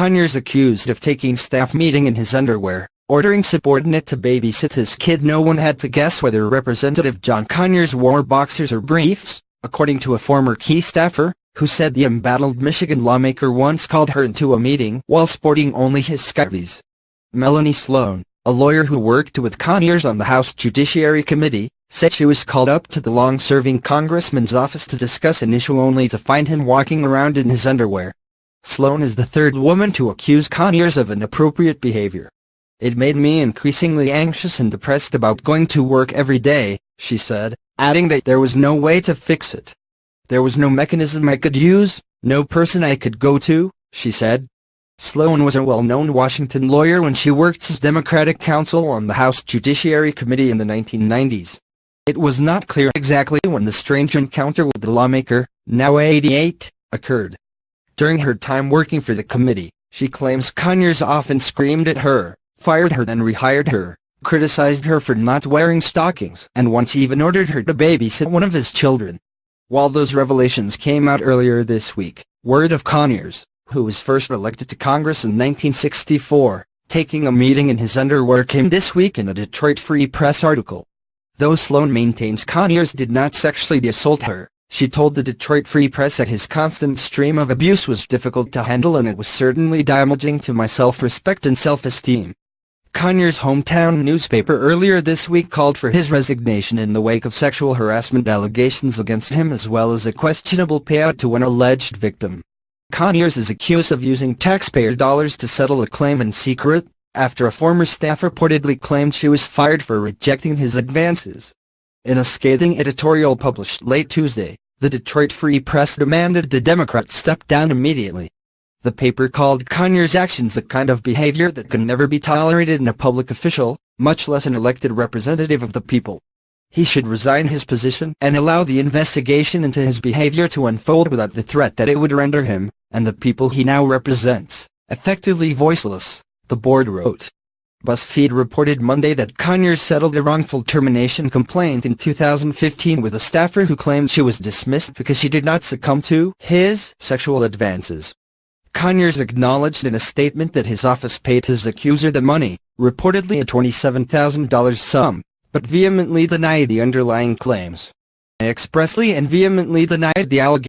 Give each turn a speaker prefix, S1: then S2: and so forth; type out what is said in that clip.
S1: Conyers accused of taking staff meeting in his underwear, ordering subordinate to babysit his kid. No one had to guess whether Representative John Conyers wore boxers or briefs, according to a former key staffer, who said the embattled Michigan lawmaker once called her into a meeting while sporting only his skivis. Melanie Sloan, a lawyer who worked with Conyers on the House Judiciary Committee, said she was called up to the long-serving congressman's office to discuss an issue only to find him walking around in his underwear. Sloan is the third woman to accuse Conyers of inappropriate behavior. "It made me increasingly anxious and depressed about going to work every day," she said, adding that there was no way to fix it. "There was no mechanism I could use, no person I could go to," she said. Sloan was a well-known Washington lawyer when she worked as Democratic counsel on the House Judiciary Committee in the 1990s. It was not clear exactly when the strange encounter with the lawmaker, now 88, occurred. During her time working for the committee, she claims Conyers often screamed at her, fired her, then rehired her, criticized her for not wearing stockings, and once even ordered her to babysit one of his children. While those revelations came out earlier this week, word of Conyers, who was first elected to Congress in 1964, taking a meeting in his underwear came this week in a Detroit Free Press article. Though Sloan maintains Conyers did not sexually assault her, she told the Detroit Free Press that his constant stream of abuse was difficult to handle and it was certainly damaging to my self-respect and self-esteem. Conyers' hometown newspaper earlier this week called for his resignation in the wake of sexual harassment allegations against him as well as a questionable payout to an alleged victim. Conyers is accused of using taxpayer dollars to settle a claim in secret, after a former staff reportedly claimed she was fired for rejecting his advances. In a scathing editorial published late Tuesday, the Detroit Free Press demanded the Democrat step down immediately. The paper called Conyers' actions the kind of behavior that can never be tolerated in a public official, much less an elected representative of the people. He should resign his position and allow the investigation into his behavior to unfold without the threat that it would render him, and the people he now represents, effectively voiceless, the board wrote. BuzzFeed reported Monday that Conyers settled a wrongful termination complaint in 2015 with a staffer who claimed she was dismissed because she did not succumb to his sexual advances. Conyers acknowledged in a statement that his office paid his accuser the money, reportedly a $27,000 sum, but vehemently denied the underlying claims. "I expressly and vehemently denied the allegations